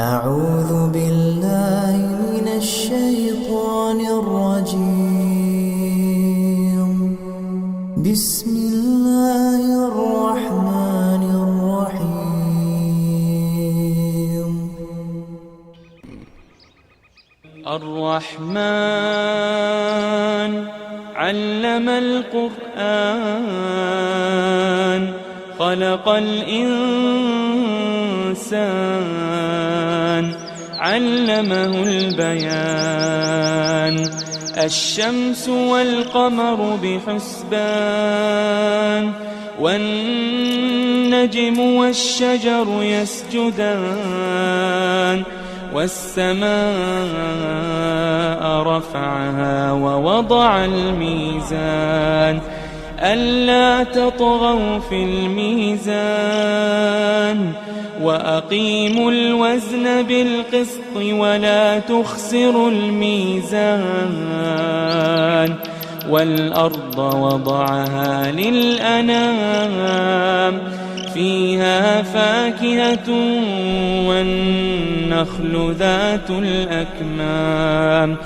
أعوذ بالله من الشيطان الرجيم. بسم الله الرحمن الرحيم. الرحمن علم القرآن خلق الإنسان علمه البيان الشمس والقمر بحسبان والنجم والشجر يسجدان والسماء رفعها ووضع الميزان ألا تطغوا في الميزان وأقيموا الوزن بالقسط ولا تخسروا الميزان والأرض وضعها للأنام فيها فاكهة والنخل ذات الأكمام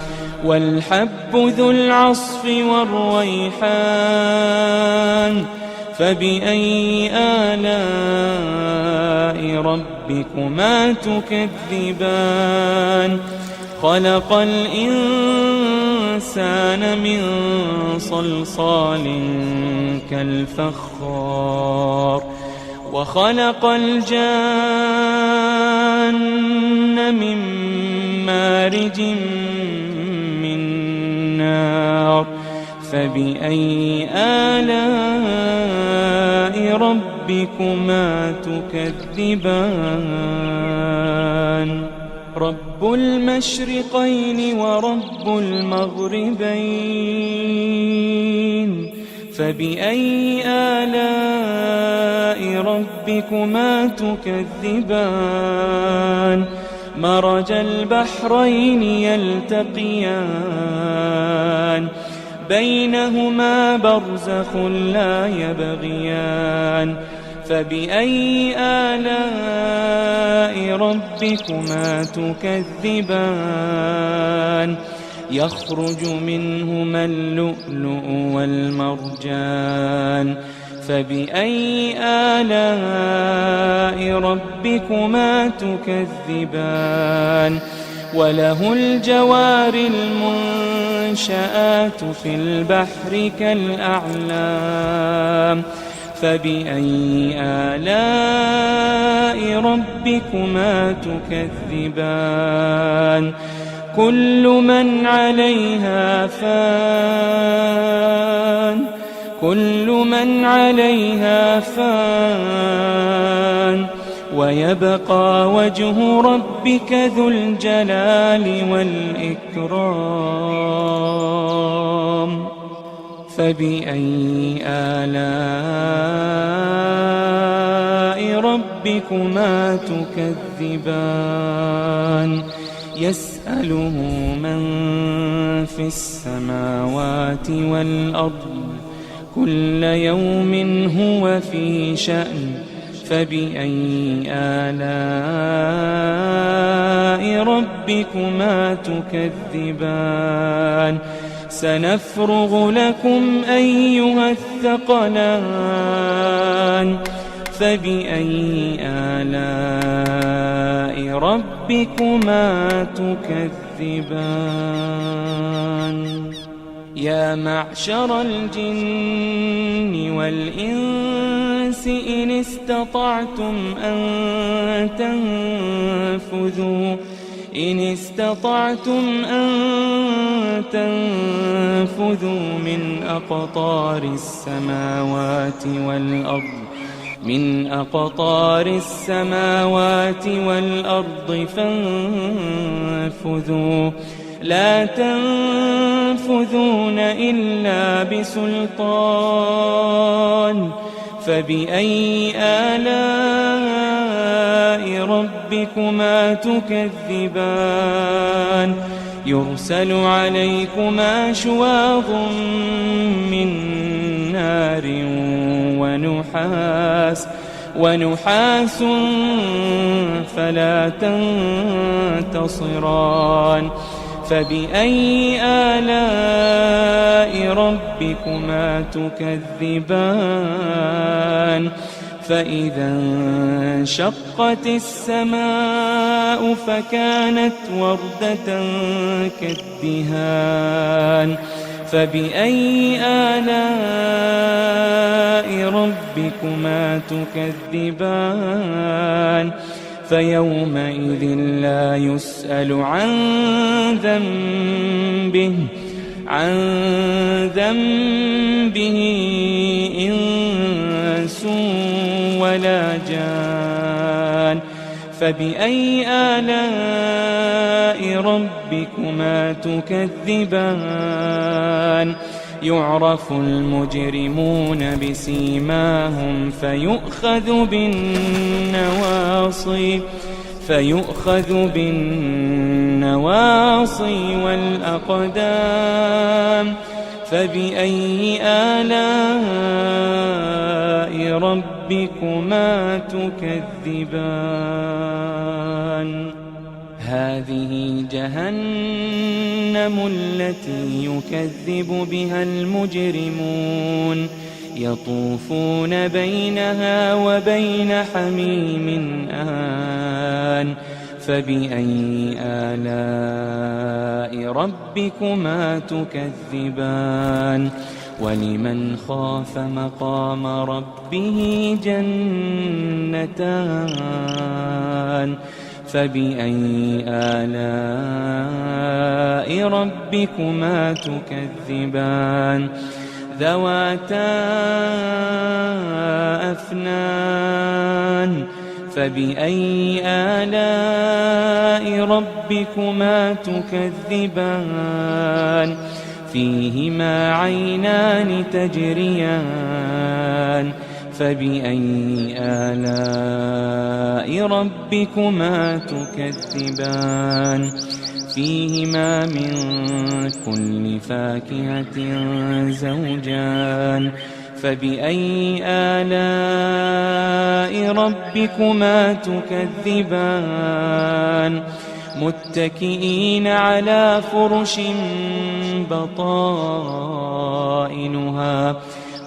والحب ذو العصف والريحان فبأي آلاء ربكما تكذبان خلق الإنسان من صلصال كالفخار وخلق الجان من مارج من نار فبأي آلاء ربكما تكذبان رب المشرقين ورب المغربين فبأي آلاء ربكما تكذبان مرج البحرين يلتقيان بينهما برزخ لا يبغيان فبأي آلاء ربكما تكذبان يخرج منهما اللؤلؤ والمرجان فبأي آلاء ربكما تكذبان وله الجوار المنشآت في البحر كالأعلام فبأي آلاء ربكما تكذبان كل من عليها فان ويبقى وجه ربك ذو الجلال والإكرام فبأي آلاء ربكما تكذبان يسأله من في السماوات والأرض كل يوم هو في شأن فبأي آلاء ربكما تكذبان سنفرغ لكم أيها الثقلان فبأي آلاء ربكما تكذبان يا معشر الجن والإنس إن استطعتم أن تنفذوا من أقطار السماوات والأرض فانفذوا لا تنفذون إلا بسلطان فبأي آلاء ربكما تكذبان يرسل عليكما شواظ من نار ونحاس ونحاس فلا تنتصران فبأي آلاء ربكما تكذبان فإذا انشقت السماء فكانت وردة كالدهان فبأي آلاء ربكما تكذبان فيومئذ لا يسأل عن ذنبه إنس ولا جان فبأي آلاء ربكما تكذبان يعرف المجرمون بسيماهم فيؤخذ بالنواصي والأقدام فبأي آلاء ربكما تكذبان هذه جهنم التي يكذب بها المجرمون يطوفون بينها وبين حميم آن فبأي آلاء ربكما تكذبان ولمن خاف مقام ربه جنتان فبأي آلاء ربكما تكذبان ذواتا أفنان فبأي آلاء ربكما تكذبان فيهما عينان تجريان فبأي آلاء ربكما تكذبان فيهما من كل فاكهة زوجان فبأي آلاء ربكما تكذبان متكئين على فرش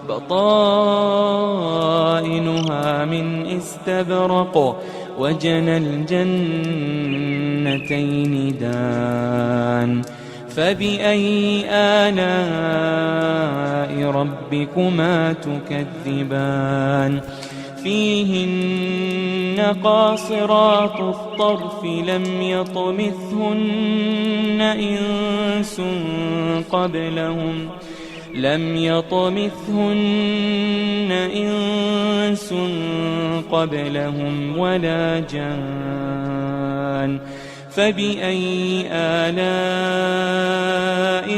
بطائنها من استبرق وجنى الجنتين دان فبأي آلاء ربكما تكذبان فيهن قاصرات الطرف لم يطمثهن إنس قبلهم ولا جان فبأي آلاء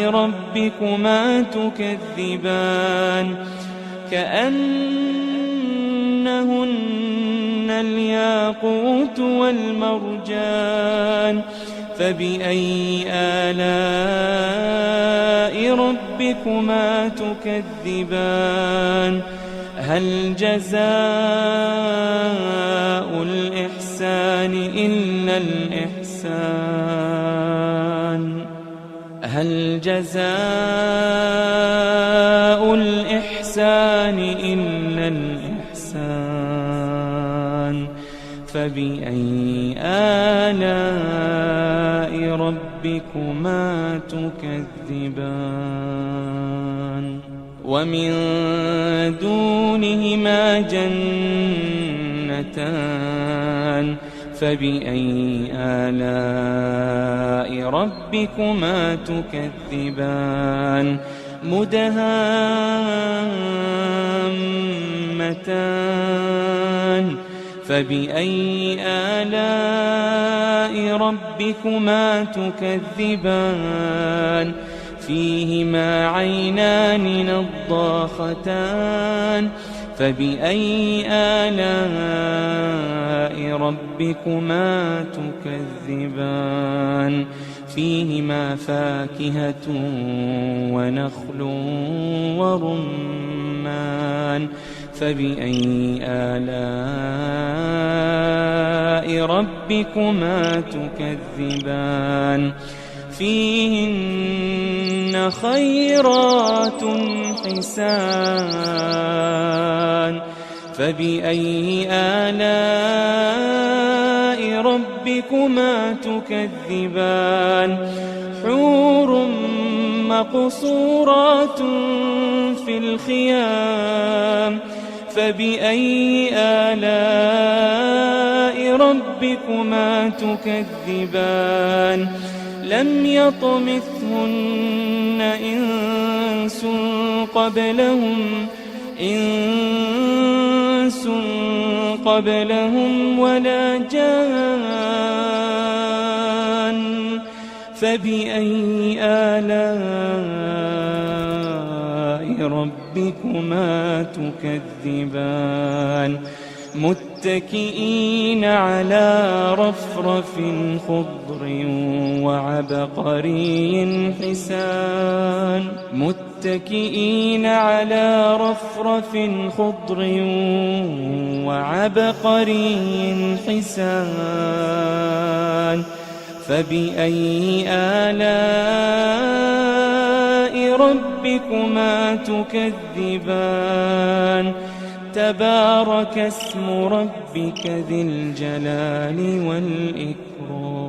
ربكما تكذبان كأنهن الياقوت والمرجان فبأي آلاء ربكما تكذبان هل جزاء الإحسان إلا الإحسان هل جزاء الإحسان إلا الإحسان فبأي آلاء ربكما تكذبان ومن دونهما جنتان فبأي آلاء ربكما تكذبان مدهامتان فبأي آلاء ربكما تكذبان فيهما عينان نضاختان فبأي آلاء ربكما تكذبان فيهما فاكهة ونخل ورمان فبأي آلاء ربكما تكذبان فيهن خيرات حسان فبأي آلاء ربكما تكذبان حور مقصورات في الخيام فبأي آلاء ربكما تكذبان لم يطمثهن إنس قبلهم ولا جان فبأي آلاء ربكما تكذبان متكئين على رفرف خضر وعبقري حسان متكئين على رفرف خضر وعبقري حسان فبأي آلاء ربكما تكذبان تبارك اسم ربك ذي الجلال والإكرام